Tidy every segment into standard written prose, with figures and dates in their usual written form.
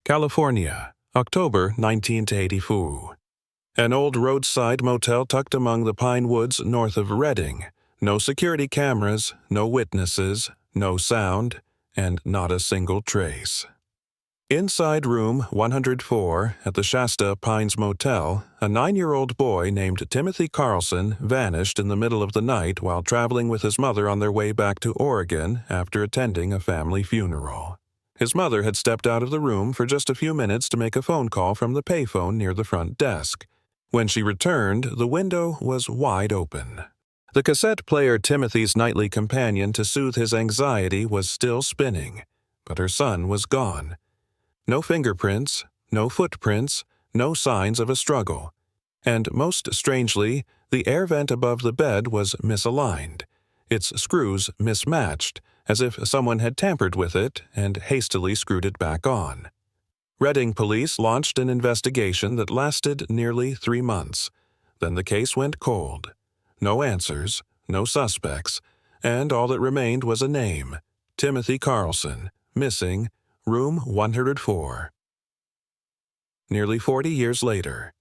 California, October 1984. An old roadside motel tucked among the pine woods north of Redding. No security cameras, no witnesses, no sound, and not a single trace. Inside room 104 at the Shasta Pines Motel, a 9-year-old boy named Timothy Carlson vanished in the middle of the night while traveling with his mother on their way back to Oregon after attending a family funeral. His mother had stepped out of the room for just a few minutes to make a phone call from the payphone near the front desk. When she returned, the window was wide open. The cassette player Timothy's nightly companion to soothe his anxiety was still spinning, but her son was gone. No fingerprints, no footprints, no signs of a struggle. And most strangely, the air vent above the bed was misaligned, its screws mismatched, as if someone had tampered with it and hastily screwed it back on. Redding police launched an investigation that lasted nearly 3 months. Then the case went cold. No answers, no suspects, and all that remained was a name: Timothy Carlson, missing, room 104. Nearly 40 years later,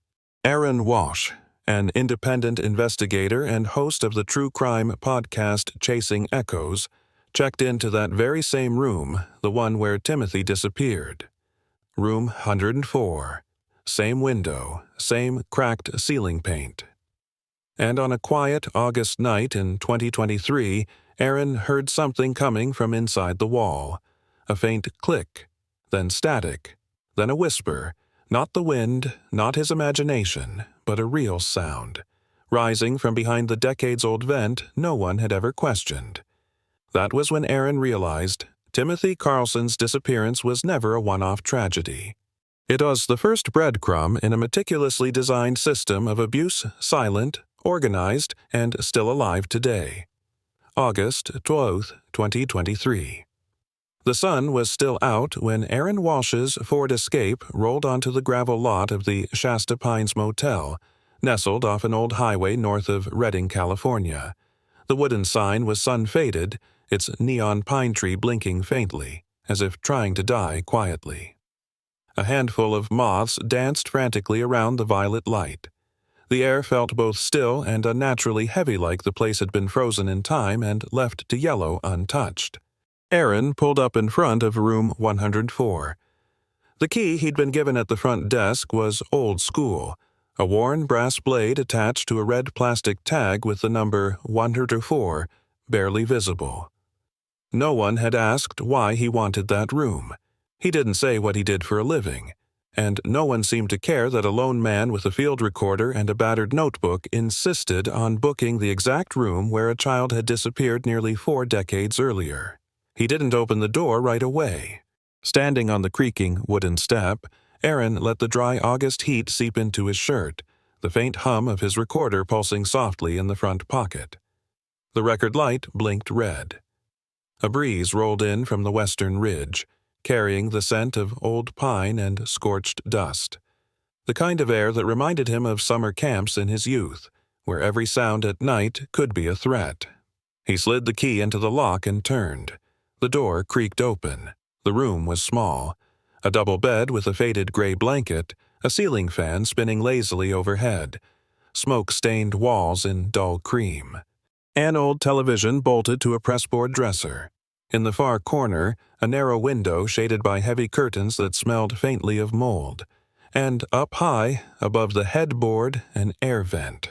Aaron Walsh, an independent investigator and host of the true crime podcast Chasing Echoes, checked into that very same room, the one where Timothy disappeared. Room 104. Same window, same cracked ceiling paint. And on a quiet August night in 2023, Aaron heard something coming from inside the wall. A faint click, then static, then a whisper, not the wind, not his imagination, but a real sound, rising from behind the decades-old vent no one had ever questioned. That was when Aaron realized Timothy Carlson's disappearance was never a one-off tragedy. It was the first breadcrumb in a meticulously designed system of abuse, silent, organized, and still alive today. August 12, 2023. The sun was still out when Aaron Walsh's Ford Escape rolled onto the gravel lot of the Shasta Pines Motel, nestled off an old highway north of Redding, California. The wooden sign was sun-faded, its neon pine tree blinking faintly, as if trying to die quietly. A handful of moths danced frantically around the violet light. The air felt both still and unnaturally heavy, like the place had been frozen in time and left to yellow untouched. Aaron pulled up in front of room 104. The key he'd been given at the front desk was old school, a worn brass blade attached to a red plastic tag with the number 104 barely visible. No one had asked why he wanted that room. He didn't say what he did for a living, and no one seemed to care that a lone man with a field recorder and a battered notebook insisted on booking the exact room where a child had disappeared nearly 4 decades earlier. He didn't open the door right away. Standing on the creaking wooden step, Aaron let the dry August heat seep into his shirt, the faint hum of his recorder pulsing softly in the front pocket. The record light blinked red. A breeze rolled in from the western ridge, carrying the scent of old pine and scorched dust. The kind of air that reminded him of summer camps in his youth, where every sound at night could be a threat. He slid the key into the lock and turned. The door creaked open. The room was small. A double bed with a faded gray blanket, a ceiling fan spinning lazily overhead, smoke-stained walls in dull cream. An old television bolted to a pressboard dresser. In the far corner, a narrow window shaded by heavy curtains that smelled faintly of mold. And up high, above the headboard, an air vent.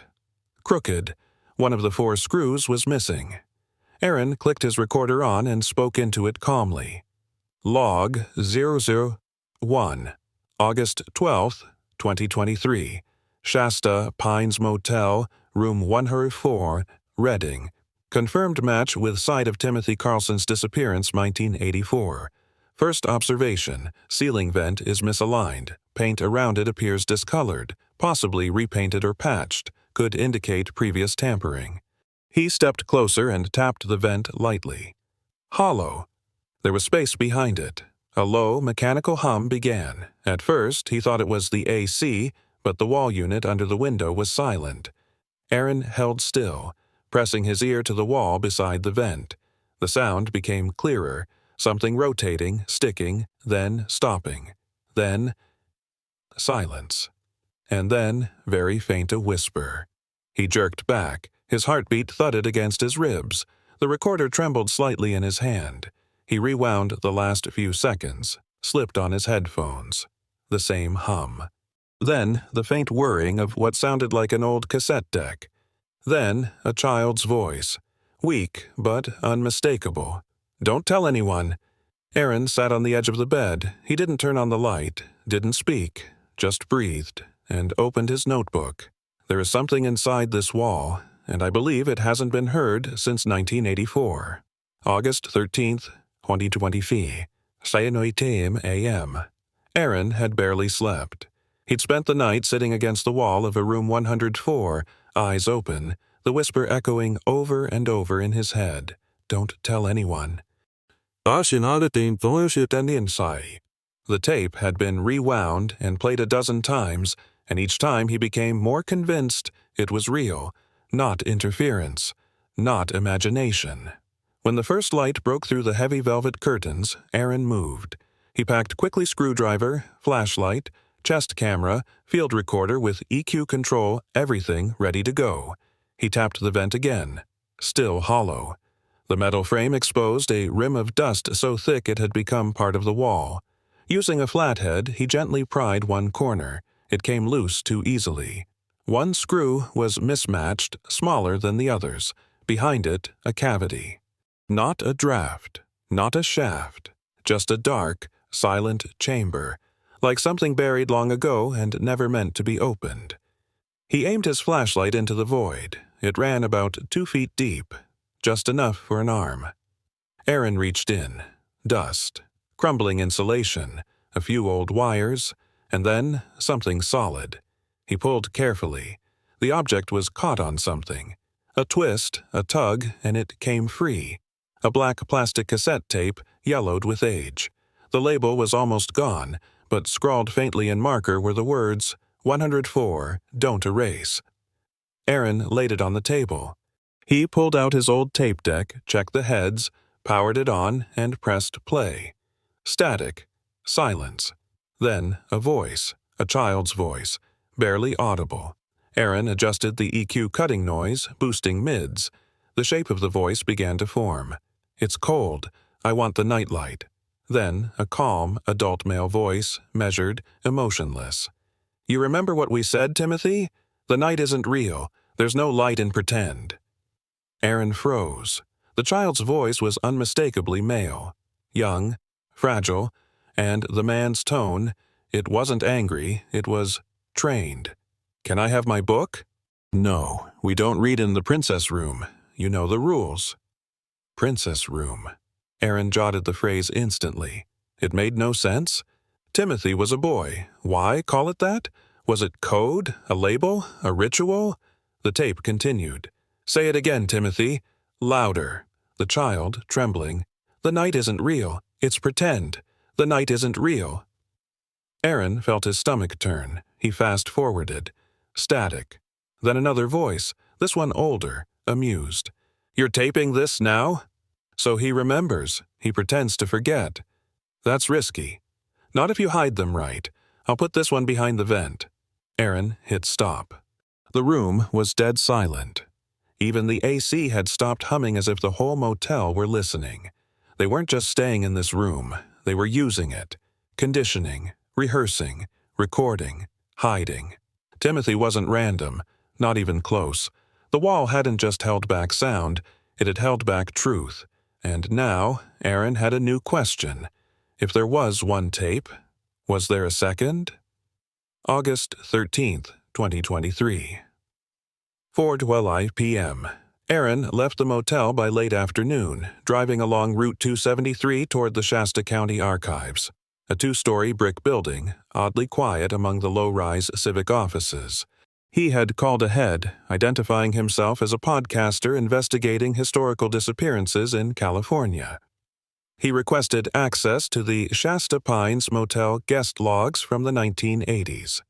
Crooked, one of the 4 screws was missing. Aaron clicked his recorder on and spoke into it calmly. Log 001, August 12, 2023. Shasta Pines Motel, room 104, Redding. Confirmed match with site of Timothy Carlson's disappearance 1984. First observation, ceiling vent is misaligned. Paint around it appears discolored, possibly repainted or patched, could indicate previous tampering. He stepped closer and tapped the vent lightly. Hollow. There was space behind it. A low, mechanical hum began. At first, he thought it was the AC, but the wall unit under the window was silent. Aaron held still, pressing his ear to the wall beside the vent. The sound became clearer, something rotating, sticking, then stopping. Then, silence. And then, very faint a whisper. He jerked back. His heartbeat thudded against his ribs. The recorder trembled slightly in his hand. He rewound the last few seconds, slipped on his headphones. The same hum. Then, the faint whirring of what sounded like an old cassette deck. Then, a child's voice. Weak, but unmistakable. "Don't tell anyone." Aaron sat on the edge of the bed. He didn't turn on the light, didn't speak, just breathed, and opened his notebook. "There is something inside this wall, and I believe it hasn't been heard since 1984. August 13th, 2020. 7:08 a.m. Aaron had barely slept. He'd spent the night sitting against the wall of a room 104, eyes open, the whisper echoing over and over in his head. "Don't tell anyone." The tape had been rewound and played a dozen times, and each time he became more convinced it was real, not interference, not imagination. When the first light broke through the heavy velvet curtains, Aaron moved. He packed quickly screwdriver, flashlight, chest camera, field recorder with EQ control, everything ready to go. He tapped the vent again. Still hollow. The metal frame exposed a rim of dust so thick it had become part of the wall. Using a flathead, he gently pried one corner. It came loose too easily. One screw was mismatched, smaller than the others. Behind it, a cavity. Not a draft, not a shaft, just a dark, silent chamber, like something buried long ago and never meant to be opened. He aimed his flashlight into the void. It ran about 2 feet deep, just enough for an arm. Aaron reached in. Dust, crumbling insulation, a few old wires, and then something solid. He pulled carefully. The object was caught on something. A twist, a tug, and it came free. A black plastic cassette tape, yellowed with age. The label was almost gone, but scrawled faintly in marker were the words, 104, don't erase. Aaron laid it on the table. He pulled out his old tape deck, checked the heads, powered it on, and pressed play. Static. Silence. Then a voice, a child's voice, barely audible. Aaron adjusted the EQ cutting noise, boosting mids. The shape of the voice began to form. "It's cold. I want the nightlight." Then a calm, adult male voice, measured, emotionless. "You remember what we said, Timothy? The night isn't real. There's no light in pretend." Aaron froze. The child's voice was unmistakably male. Young, fragile, and the man's tone, it wasn't angry, it was trained. "Can I have my book?" "No, we don't read in the princess room. You know the rules." Princess room. Aaron jotted the phrase instantly. It made no sense. Timothy was a boy. Why call it that? Was it code? A label? A ritual? The tape continued. "Say it again, Timothy." Louder. The child, trembling. "The night isn't real. It's pretend. The night isn't real." Aaron felt his stomach turn. He fast-forwarded. Static. Then another voice, this one older, amused. "You're taping this now?" "So he remembers. He pretends to forget." "That's risky." "Not if you hide them right. I'll put this one behind the vent." Aaron hit stop. The room was dead silent. Even the AC had stopped humming as if the whole motel were listening. They weren't just staying in this room. They were using it. Conditioning, rehearsing, recording, hiding. Timothy wasn't random, not even close. The wall hadn't just held back sound, it had held back truth. And now, Aaron had a new question. If there was one tape, was there a second? August 13th, 2023. 4:12 p.m. Aaron left the motel by late afternoon, driving along Route 273 toward the Shasta County Archives, a 2-story brick building, oddly quiet among the low-rise civic offices. He had called ahead, identifying himself as a podcaster investigating historical disappearances in California. He requested access to the Shasta Pines Motel guest logs from the 1980s.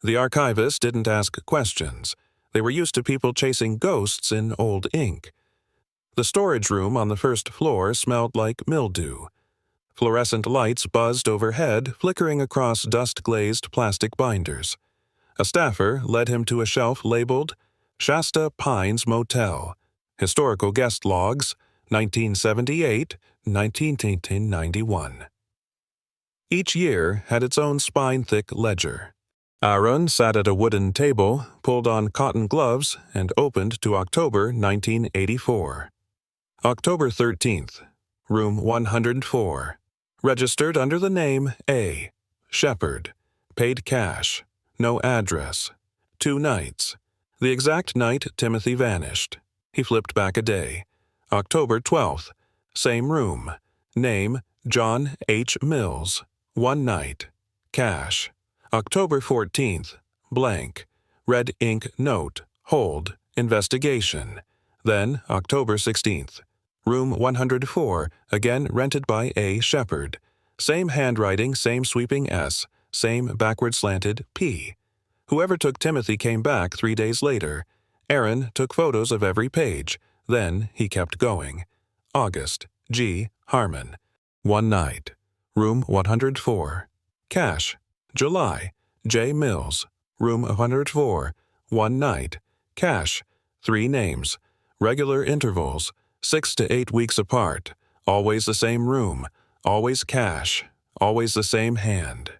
The archivist didn't ask questions. They were used to people chasing ghosts in old ink. The storage room on the first floor smelled like mildew. Fluorescent lights buzzed overhead, flickering across dust-glazed plastic binders. A staffer led him to a shelf labeled Shasta Pines Motel, Historical Guest Logs, 1978-1991. Each year had its own spine-thick ledger. Aaron sat at a wooden table, pulled on cotton gloves, and opened to October 1984. October 13th, room 104. Registered under the name A. Shepherd. Paid cash. No address. 2 nights. The exact night Timothy vanished. He flipped back a day. October 12th. Same room. Name, John H. Mills. 1 night. Cash. October 14th. Blank. Red ink note. Hold. Investigation. Then October 16th. Room 104, again rented by A. Shepherd. Same handwriting, same sweeping S, same backward-slanted P. Whoever took Timothy came back 3 days later. Aaron took photos of every page. Then he kept going. August, G. Harmon. 1 night. Room 104. Cash. July, J. Mills. Room 104. 1 night. Cash. 3 names. Regular intervals. 6 to 8 weeks apart. Always the same room. Always cash. Always the same hand.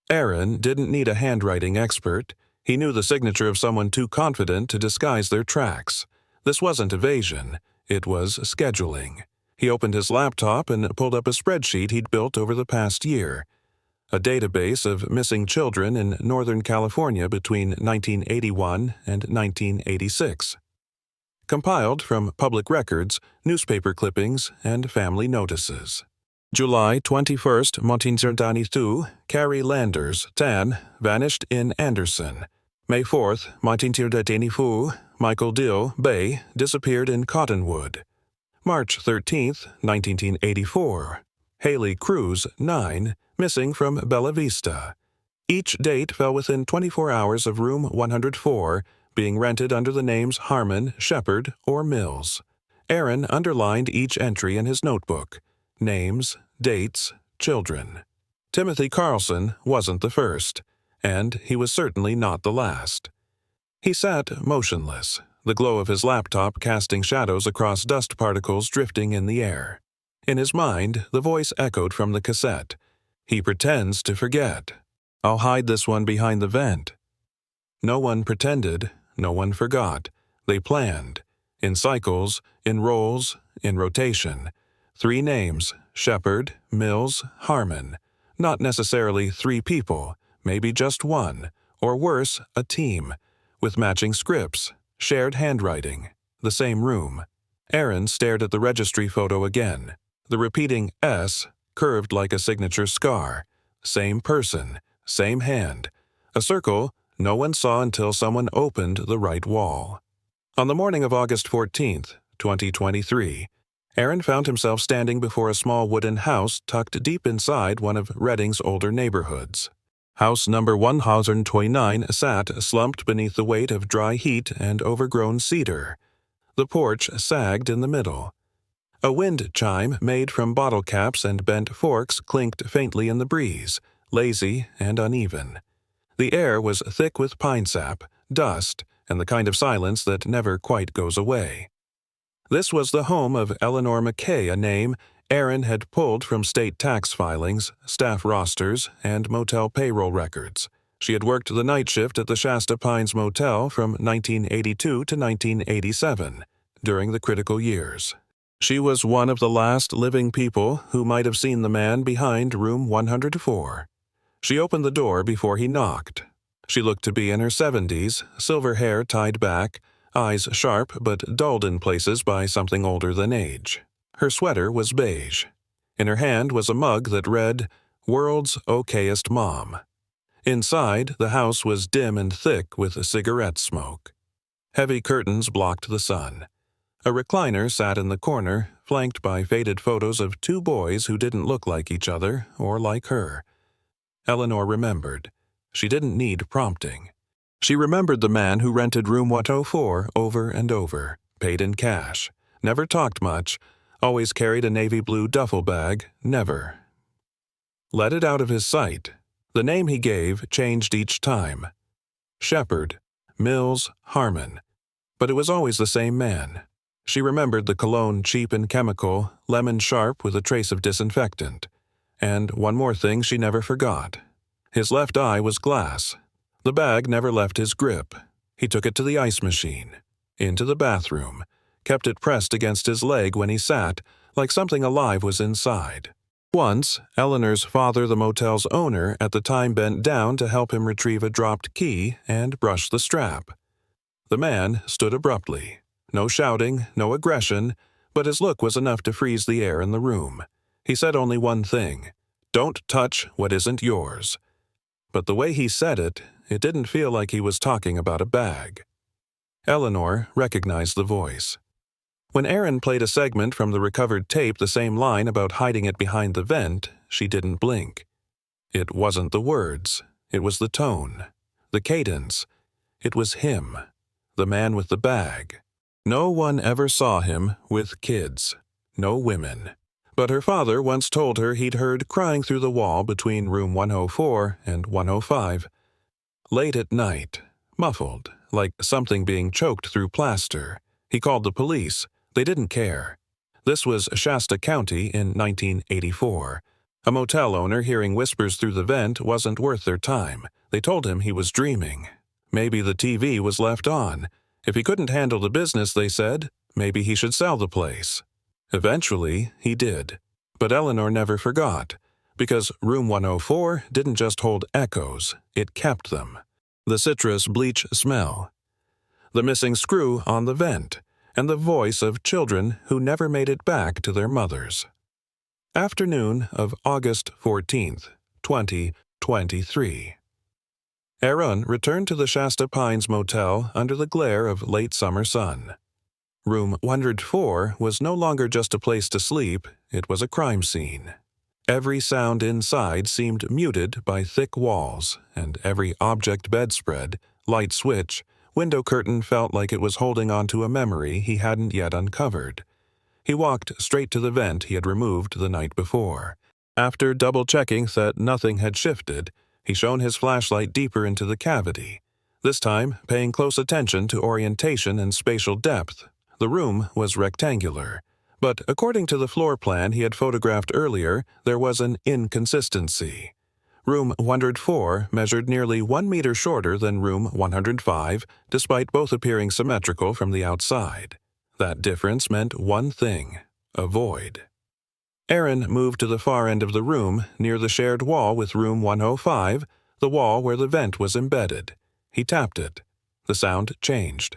Aaron didn't need a handwriting expert. He knew the signature of someone too confident to disguise their tracks. This wasn't evasion. It was scheduling. He opened his laptop and pulled up a spreadsheet he'd built over the past year. A database of missing children in Northern California between 1981 and 1986. Compiled from public records, newspaper clippings, and family notices. July 21st, 1992, Carrie Landers, Tan, vanished in Anderson. May 4th, 1994, Michael Dill, Bay, disappeared in Cottonwood. March 13th, 1984, Haley Cruz, 9, missing from Bella Vista. Each date fell within 24 hours of room 104, being rented under the names Harmon, Shepherd, or Mills. Aaron underlined each entry in his notebook. Names, dates, children. Timothy Carlson wasn't the first, and he was certainly not the last. He sat motionless, the glow of his laptop casting shadows across dust particles drifting in the air. In his mind, the voice echoed from the cassette. He pretends to forget. I'll hide this one behind the vent. No one pretended. No one forgot. They planned. In cycles, in roles, in rotation. 3 names, Shepherd, Mills, Harmon. Not necessarily 3 people, maybe just 1, or worse, a team, with matching scripts, shared handwriting, the same room. Aaron stared at the registry photo again. The repeating S curved like a signature scar. Same person, same hand. A circle no one saw until someone opened the right wall. On the morning of August 14th, 2023, Aaron found himself standing before a small wooden house tucked deep inside one of Redding's older neighborhoods. House number 1029 sat slumped beneath the weight of dry heat and overgrown cedar. The porch sagged in the middle. A wind chime made from bottle caps and bent forks clinked faintly in the breeze, lazy and uneven. The air was thick with pine sap, dust, and the kind of silence that never quite goes away. This was the home of Eleanor McKay, a name Aaron had pulled from state tax filings, staff rosters, and motel payroll records. She had worked the night shift at the Shasta Pines Motel from 1982 to 1987, during the critical years. She was one of the last living people who might have seen the man behind room 104. She opened the door before he knocked. She looked to be in her 70s, silver hair tied back, eyes sharp but dulled in places by something older than age. Her sweater was beige. In her hand was a mug that read, "World's Okayest Mom." Inside, the house was dim and thick with cigarette smoke. Heavy curtains blocked the sun. A recliner sat in the corner, flanked by faded photos of 2 boys who didn't look like each other or like her. Eleanor remembered. She didn't need prompting. She remembered the man who rented room 104 over and over, paid in cash, never talked much, always carried a navy blue duffel bag, never. let it out of his sight. The name he gave changed each time. Shepard, Mills, Harmon. But it was always the same man. She remembered the cologne cheap and chemical, lemon sharp with a trace of disinfectant. And one more thing she never forgot. His left eye was glass. The bag never left his grip. He took it to the ice machine, into the bathroom, kept it pressed against his leg when he sat, like something alive was inside. Once, Eleanor's father, the motel's owner, at the time bent down to help him retrieve a dropped key and brush the strap. The man stood abruptly. No shouting, no aggression, but his look was enough to freeze the air in the room. He said only one thing: "Don't touch what isn't yours." But the way he said it, it didn't feel like he was talking about a bag. Eleanor recognized the voice. When Aaron played a segment from the recovered tape, the same line about hiding it behind the vent, she didn't blink. It wasn't the words. It was the tone, the cadence. It was him, the man with the bag. No one ever saw him with kids. No women. But her father once told her he'd heard crying through the wall between room 104 and 105. Late at night, muffled, like something being choked through plaster. He called the police. They didn't care. This was Shasta County in 1984. A motel owner hearing whispers through the vent wasn't worth their time. They told him he was dreaming. Maybe the TV was left on. If he couldn't handle the business, they said, maybe he should sell the place. Eventually, he did. But Eleanor never forgot, because room 104 didn't just hold echoes, it kept them. The citrus bleach smell, the missing screw on the vent, and the voice of children who never made it back to their mothers. Afternoon of August 14th, 2023. Aaron returned to the Shasta Pines Motel under the glare of late summer sun. Room 104 was no longer just a place to sleep, it was a crime scene. Every sound inside seemed muted by thick walls, and every object bedspread, light switch, window curtain felt like it was holding on to a memory he hadn't yet uncovered. He walked straight to the vent he had removed the night before. After double-checking that nothing had shifted, he shone his flashlight deeper into the cavity, this time paying close attention to orientation and spatial depth. The room was rectangular, but according to the floor plan he had photographed earlier, there was an inconsistency. Room 104 measured nearly 1 meter shorter than room 105, despite both appearing symmetrical from the outside. That difference meant one thing: a void. Aaron moved to the far end of the room, near the shared wall with room 105, the wall where the vent was embedded. He tapped it. The sound changed.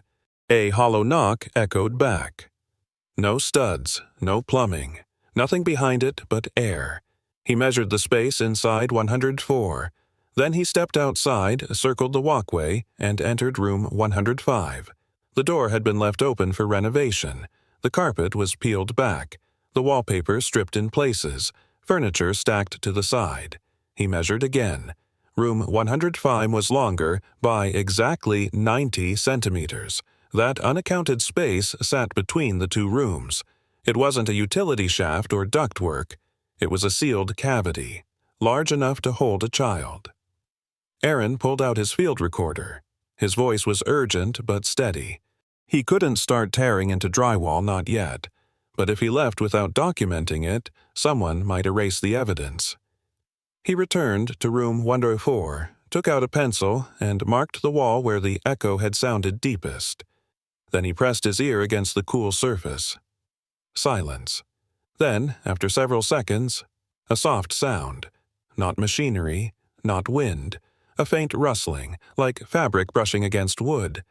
A hollow knock echoed back. No studs, no plumbing, nothing behind it but air. He measured the space inside 104. Then he stepped outside, circled the walkway, and entered room 105. The door had been left open for renovation. The carpet was peeled back, the wallpaper stripped in places, furniture stacked to the side. He measured again. Room 105 was longer by exactly 90 centimeters. That unaccounted space sat between the two rooms. It wasn't a utility shaft or ductwork. It was a sealed cavity, large enough to hold a child. Aaron pulled out his field recorder. His voice was urgent but steady. He couldn't start tearing into drywall, not yet. But if he left without documenting it, someone might erase the evidence. He returned to room 104, took out a pencil, and marked the wall where the echo had sounded deepest. Then he pressed his ear against the cool surface. Silence. Then, after several seconds, a soft sound. Not machinery, not wind. A faint rustling, like fabric brushing against wood.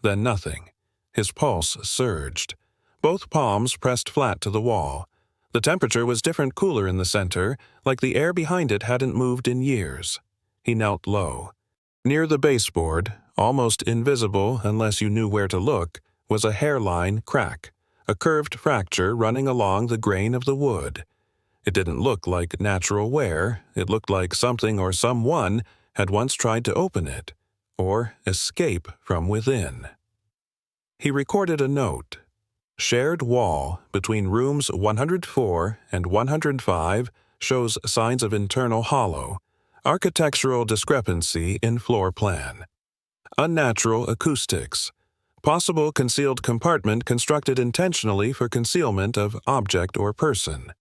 Then nothing. His pulse surged. Both palms pressed flat to the wall. The temperature was different, cooler in the center, like the air behind it hadn't moved in years. He knelt low. Near the baseboard, almost invisible unless you knew where to look, was a hairline crack, a curved fracture running along the grain of the wood. It didn't look like natural wear. It looked like something or someone had once tried to open it, or escape from within. He recorded a note. Shared wall between rooms 104 and 105, shows signs of internal hollow, architectural discrepancy in floor plan, unnatural acoustics, possible concealed compartment constructed intentionally for concealment of object or person.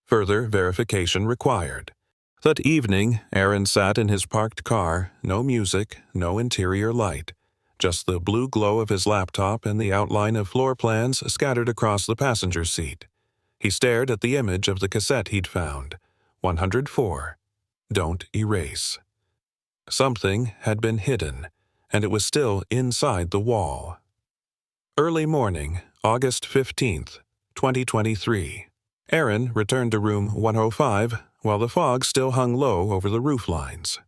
Further verification required. That evening, Aaron sat in his parked car, no music, no interior light, just the blue glow of his laptop and the outline of floor plans scattered across the passenger seat. He stared at the image of the cassette he'd found. 104. Don't erase. Something had been hidden, and it was still inside the wall. Early morning, August 15th, 2023. Aaron returned to room 105 while the fog still hung low over the roof lines.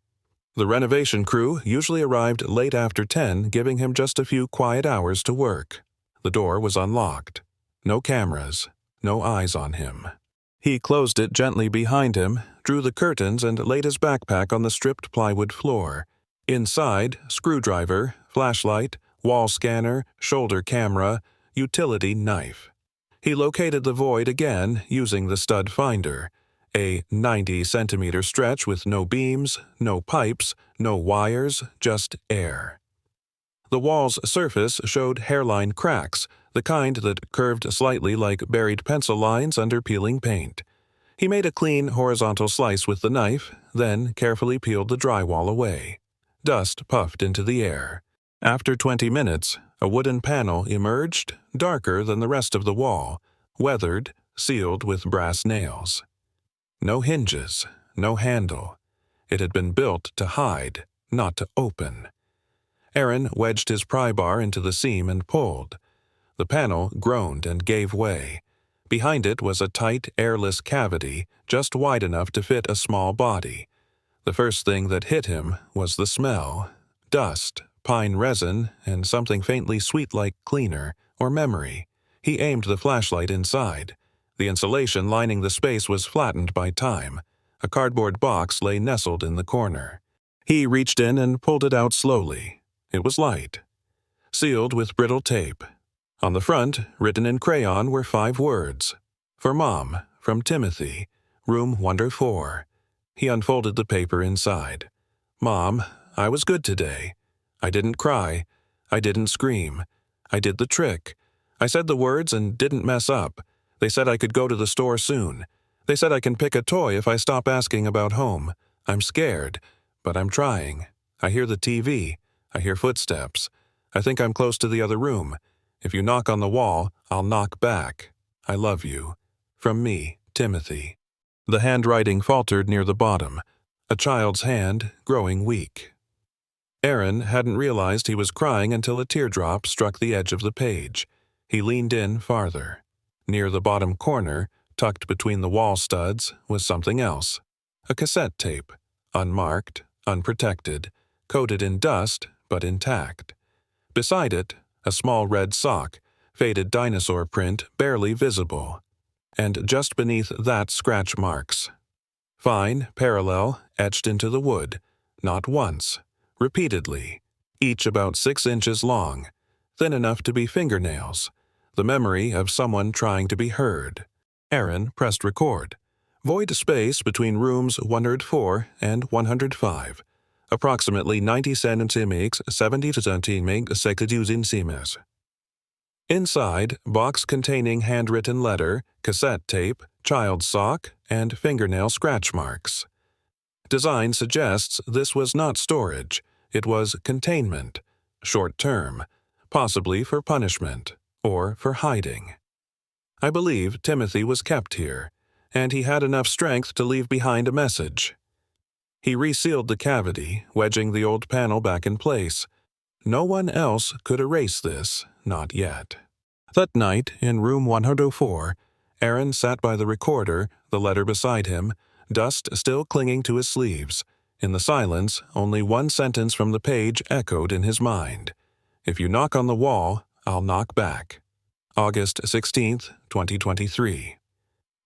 The renovation crew usually arrived late after 10, giving him just a few quiet hours to work. The door was unlocked. No cameras, no eyes on him. He closed it gently behind him, drew the curtains, and laid his backpack on the stripped plywood floor. Inside, screwdriver, flashlight, wall scanner, shoulder camera, utility knife. He located the void again using the stud finder, a 90-centimeter stretch with no beams, no pipes, no wires, just air. The wall's surface showed hairline cracks, the kind that curved slightly like buried pencil lines under peeling paint. He made a clean horizontal slice with the knife, then carefully peeled the drywall away. Dust puffed into the air. After 20 minutes, a wooden panel emerged, darker than the rest of the wall, weathered, sealed with brass nails. No hinges, no handle. It had been built to hide, not to open. Aaron wedged his pry bar into the seam and pulled. The panel groaned and gave way. Behind it was a tight, airless cavity, just wide enough to fit a small body. The first thing that hit him was the smell. Dust, pine resin, and something faintly sweet like cleaner, or memory. He aimed the flashlight inside. The insulation lining the space was flattened by time. A cardboard box lay nestled in the corner. He reached in and pulled it out slowly. It was light. Sealed with brittle tape. On the front, written in crayon, were 5 words. For Mom, from Timothy, room 104. He unfolded the paper inside. Mom, I was good today. I didn't cry. I didn't scream. I did the trick. I said the words and didn't mess up. They said I could go to the store soon. They said I can pick a toy if I stop asking about home. I'm scared, but I'm trying. I hear the TV. I hear footsteps. I think I'm close to the other room. If you knock on the wall, I'll knock back. I love you. From me, Timothy. The handwriting faltered near the bottom, a child's hand growing weak. Aaron hadn't realized he was crying until a teardrop struck the edge of the page. He leaned in farther. Near the bottom corner, tucked between the wall studs, was something else. A cassette tape, unmarked, unprotected, coated in dust but intact. Beside it, a small red sock, faded dinosaur print barely visible. And just beneath that, scratch marks. Fine, parallel, etched into the wood, not once, repeatedly, each about 6 inches long, thin enough to be fingernails, the memory of someone trying to be heard. Aaron pressed record. Void space between rooms 104 and 105. Approximately 90 centimeters, 70 centimeters. Inside, box containing handwritten letter, cassette tape, child sock, and fingernail scratch marks. Design suggests this was not storage. It was containment, short term, possibly for punishment, or for hiding. I believe Timothy was kept here, and he had enough strength to leave behind a message. He resealed the cavity, wedging the old panel back in place. No one else could erase this, not yet. That night, in room 104, Aaron sat by the recorder, the letter beside him, dust still clinging to his sleeves. In the silence, only one sentence from the page echoed in his mind. If you knock on the wall, I'll knock back. August 16th, 2023.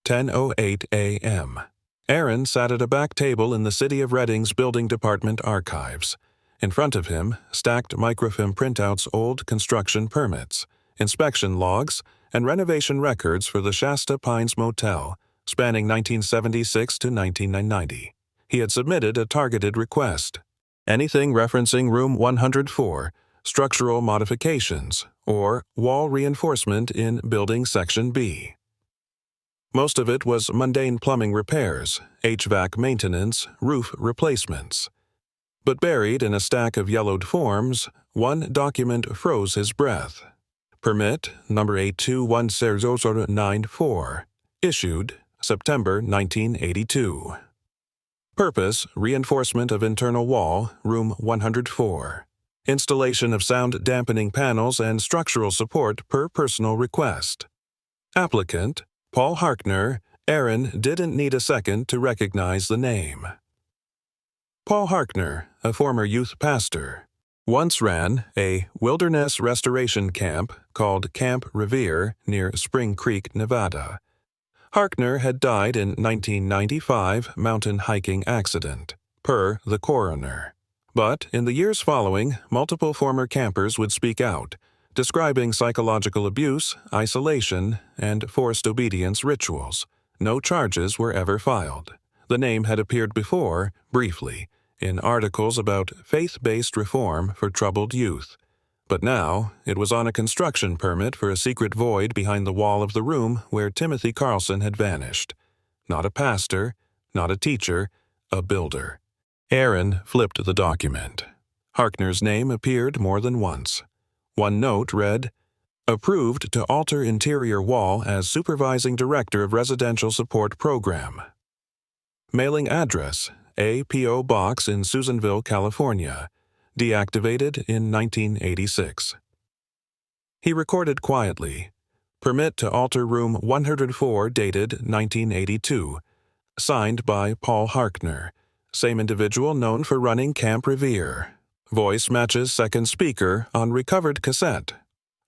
10:08 a.m. Aaron sat at a back table in the City of Reading's Building Department archives. In front of him, stacked microfilm printouts, old construction permits, inspection logs, and renovation records for the Shasta Pines Motel, spanning 1976 to 1990. He had submitted a targeted request. Anything referencing Room 104, structural modifications, or wall reinforcement in Building Section B. Most of it was mundane plumbing repairs, HVAC maintenance, roof replacements. But buried in a stack of yellowed forms, one document froze his breath. Permit number 821094, issued September 1982. Purpose: reinforcement of internal wall, room 104. Installation of sound dampening panels and structural support per personal request. Applicant: Paul Harkner. Aaron didn't need a second to recognize the name. Paul Harkner, a former youth pastor, once ran a wilderness restoration camp called Camp Revere near Spring Creek, Nevada. Harkner had died in 1995 mountain hiking accident, per the coroner. But in the years following, multiple former campers would speak out, describing psychological abuse, isolation, and forced obedience rituals. No charges were ever filed. The name had appeared before, briefly, in articles about faith-based reform for troubled youth. But now, it was on a construction permit for a secret void behind the wall of the room where Timothy Carlson had vanished. Not a pastor, not a teacher, a builder. Aaron flipped the document. Harkner's name appeared more than once. One note read, "Approved to alter interior wall as supervising director of residential support program." Mailing address: A P.O. Box in Susanville, California. Deactivated in 1986. He recorded quietly. Permit to alter room 104 dated 1982. Signed by Paul Harkner. Same individual known for running Camp Revere. Voice matches second speaker on recovered cassette.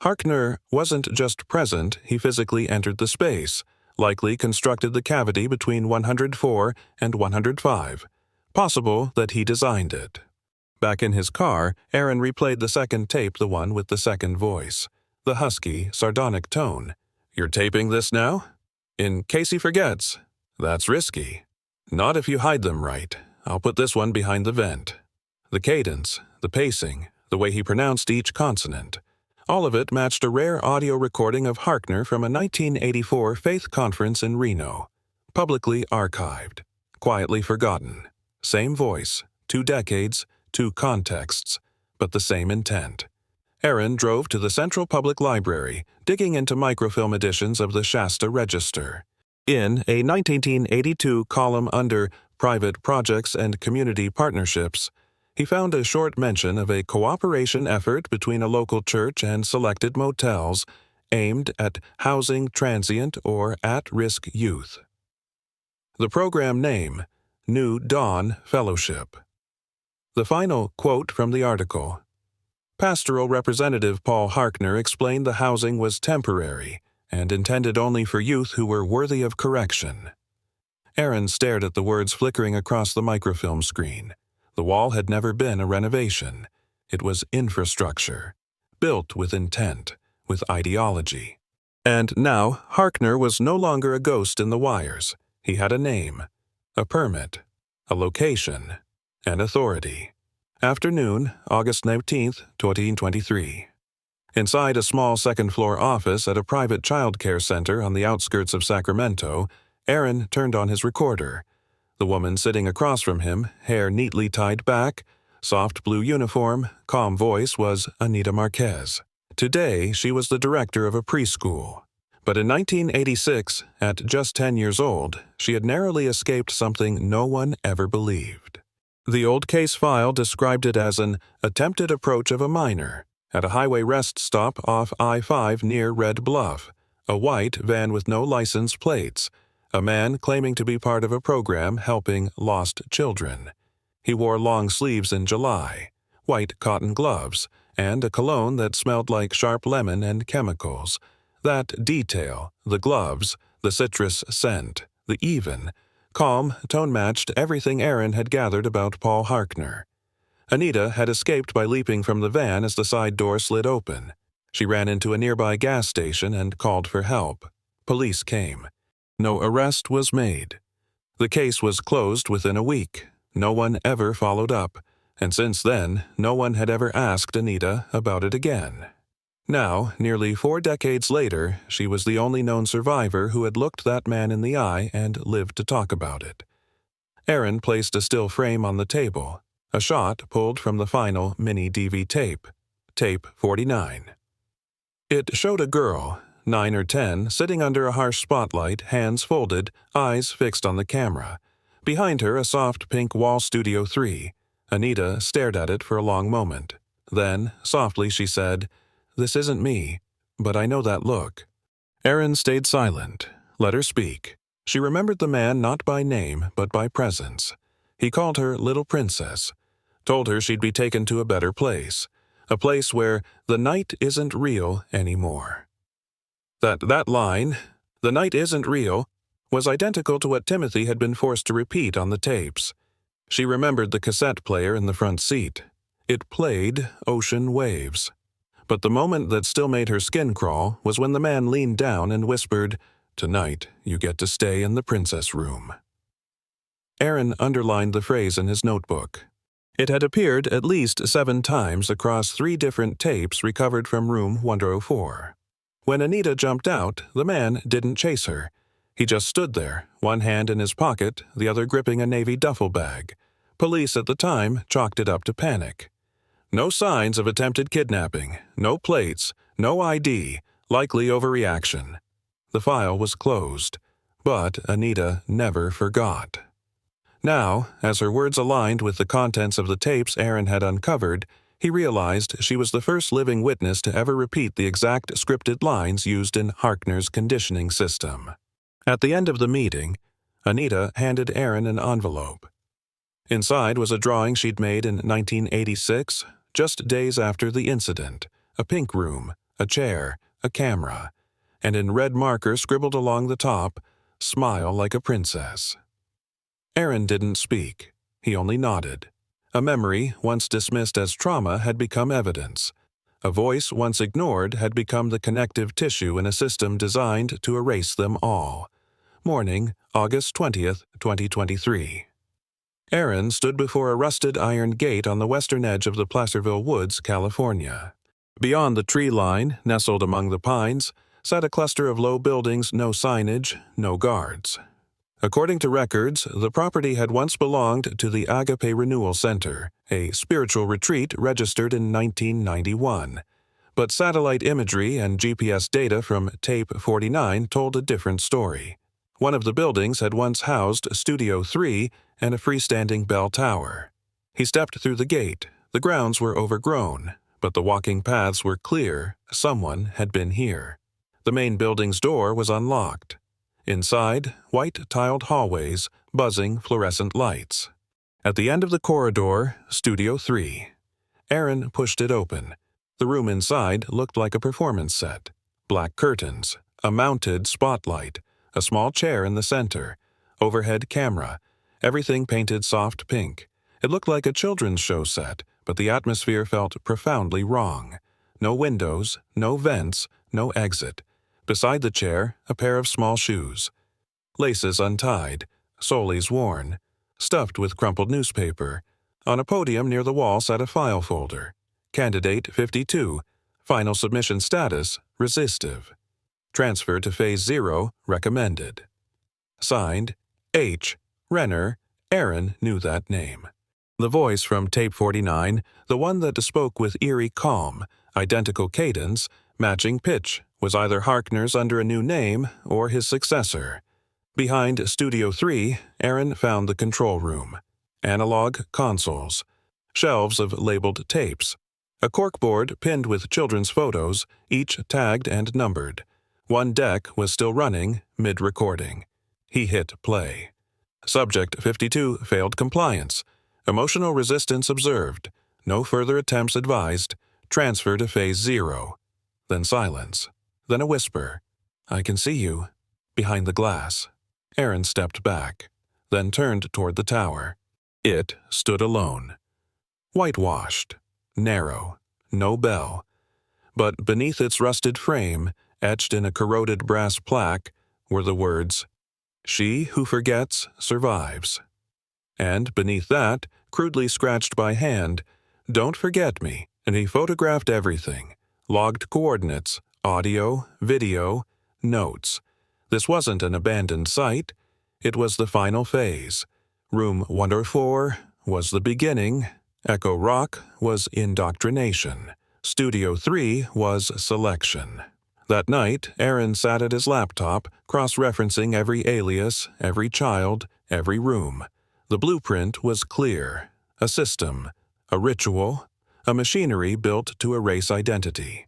Harkner wasn't just present, he physically entered the space, likely constructed the cavity between 104 and 105. Possible that he designed it. Back in his car, Aaron replayed the second tape, the one with the second voice. The husky, sardonic tone. "You're taping this now? In case he forgets. That's risky. Not if you hide them right. I'll put this one behind the vent." The cadence, the pacing, the way he pronounced each consonant. All of it matched a rare audio recording of Harkner from a 1984 faith conference in Reno. Publicly archived. Quietly forgotten. Same voice, 2 decades, 2 contexts, but the same intent. Aaron drove to the Central Public Library, digging into microfilm editions of the Shasta Register. In a 1982 column under Private Projects and Community Partnerships, he found a short mention of a cooperation effort between a local church and selected motels aimed at housing transient or at-risk youth. The program name: New Dawn Fellowship. The final quote from the article. Pastoral Representative Paul Harkner explained the housing was temporary and intended only for youth who were worthy of correction. Aaron stared at the words flickering across the microfilm screen. The wall had never been a renovation. It was infrastructure, built with intent, with ideology. And now Harkner was no longer a ghost in the wires. He had a name, a permit, a location, an authority. Afternoon, August 19, 2023. Inside a small second-floor office at a private child care center on the outskirts of Sacramento, Aaron turned on his recorder. The woman sitting across from him, hair neatly tied back, soft blue uniform, calm voice, was Anita Marquez. Today, she was the director of a preschool. But in 1986, at just 10 years old, she had narrowly escaped something no one ever believed. The old case file described it as an attempted approach of a minor at a highway rest stop off I-5 near Red Bluff, a white van with no license plates, a man claiming to be part of a program helping lost children. He wore long sleeves in July, white cotton gloves, and a cologne that smelled like sharp lemon and chemicals. That detail, the gloves, the citrus scent, the even, calm, tone-matched everything Aaron had gathered about Paul Harkner. Anita had escaped by leaping from the van as the side door slid open. She ran into a nearby gas station and called for help. Police came. No arrest was made. The case was closed within a week. No one ever followed up, and since then, no one had ever asked Anita about it again. Now, nearly 4 decades later, she was the only known survivor who had looked that man in the eye and lived to talk about it. Aaron placed a still frame on the table, a shot pulled from the final mini-DV tape, tape 49. It showed a girl, 9 or 10, sitting under a harsh spotlight, hands folded, eyes fixed on the camera. Behind her, a soft pink wall Studio 3. Anita stared at it for a long moment. Then, softly, she said, "This isn't me, but I know that look." Aaron stayed silent. Let her speak. She remembered the man not by name, but by presence. He called her Little Princess, told her she'd be taken to a better place, a place where the night isn't real anymore. That line, "The night isn't real," was identical to what Timothy had been forced to repeat on the tapes. She remembered the cassette player in the front seat. It played Ocean Waves. But the moment that still made her skin crawl was when the man leaned down and whispered, "Tonight, you get to stay in the princess room." Aaron underlined the phrase in his notebook. It had appeared at least 7 times across 3 different tapes recovered from room 104. When Anita jumped out, the man didn't chase her. He just stood there, one hand in his pocket, the other gripping a navy duffel bag. Police at the time chalked it up to panic. No signs of attempted kidnapping, no plates, no ID, likely overreaction. The file was closed, but Anita never forgot. Now, as her words aligned with the contents of the tapes Aaron had uncovered, he realized she was the first living witness to ever repeat the exact scripted lines used in Harkner's conditioning system. At the end of the meeting, Anita handed Aaron an envelope. Inside was a drawing she'd made in 1986, just days after the incident, a pink room, a chair, a camera, and in red marker scribbled along the top, "Smile like a princess." Aaron didn't speak. He only nodded. A memory, once dismissed as trauma, had become evidence. A voice, once ignored, had become the connective tissue in a system designed to erase them all. Morning, August 20th, 2023. Aaron stood before a rusted iron gate on the western edge of the Placerville Woods, California. Beyond the tree line, nestled among the pines, sat a cluster of low buildings, no signage, no guards. According to records, the property had once belonged to the Agape Renewal Center, a spiritual retreat registered in 1991. But satellite imagery and GPS data from Tape 49 told a different story. One of the buildings had once housed Studio 3 and a freestanding bell tower. He stepped through the gate. The grounds were overgrown, but the walking paths were clear. Someone had been here. The main building's door was unlocked. Inside, white-tiled hallways, buzzing fluorescent lights. At the end of the corridor, Studio 3. Aaron pushed it open. The room inside looked like a performance set. Black curtains, a mounted spotlight, a small chair in the center, overhead camera, everything painted soft pink. It looked like a children's show set, but the atmosphere felt profoundly wrong. No windows, no vents, no exit. Beside the chair, a pair of small shoes. Laces untied, soles worn, stuffed with crumpled newspaper. On a podium near the wall sat a file folder. Candidate 52. Final submission status, resistive. Transfer to Phase 0, recommended. Signed, H. Renner. Aaron knew that name. The voice from Tape 49, the one that spoke with eerie calm, identical cadence, matching pitch, was either Harkner's under a new name or his successor. Behind Studio 3, Aaron found the control room. Analog consoles. Shelves of labeled tapes. A corkboard pinned with children's photos, each tagged and numbered. One deck was still running, mid-recording. He hit play. Subject 52 failed compliance. Emotional resistance observed. No further attempts advised. Transfer to Phase 0. Then silence. Then a whisper. "I can see you." Behind the glass. Aaron stepped back, then turned toward the tower. It stood alone. Whitewashed. Narrow. No bell. But beneath its rusted frame, etched in a corroded brass plaque, were the words, She who forgets survives. And beneath that, crudely scratched by hand, "Don't forget me," and he photographed everything. Logged coordinates, audio, video, notes. This wasn't an abandoned site. It was the final phase. Room 104 was the beginning. Echo Rock was indoctrination. Studio 3 was selection. That night, Aaron sat at his laptop, cross-referencing every alias, every child, every room. The blueprint was clear. A system, a ritual, a machinery built to erase identity.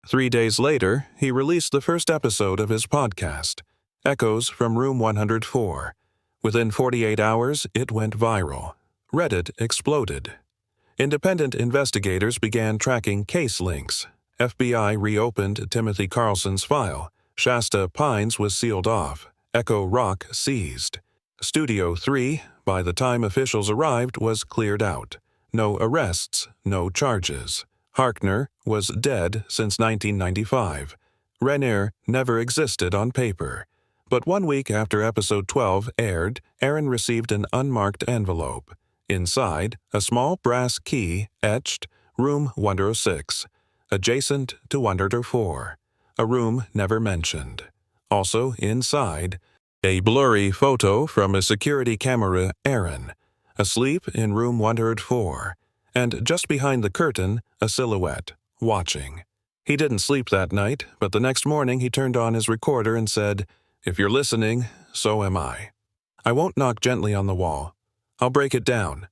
3 days later, he released the first episode of his podcast, Echoes from Room 104. Within 48 hours, it went viral. Reddit exploded. Independent investigators began tracking case links. FBI reopened Timothy Carlson's file. Shasta Pines was sealed off. Echo Rock seized. Studio 3, by the time officials arrived, was cleared out. No arrests, no charges. Harkner was dead since 1995. Rainier never existed on paper. But 1 week after episode 12 aired, Aaron received an unmarked envelope. Inside, a small brass key etched Room 106, adjacent to 104, a room never mentioned. Also inside, a blurry photo from a security camera Aaron, asleep in Room 104, and just behind the curtain, a silhouette, watching. He didn't sleep that night, but the next morning he turned on his recorder and said, "If you're listening, so am I. I won't knock gently on the wall. I'll break it down.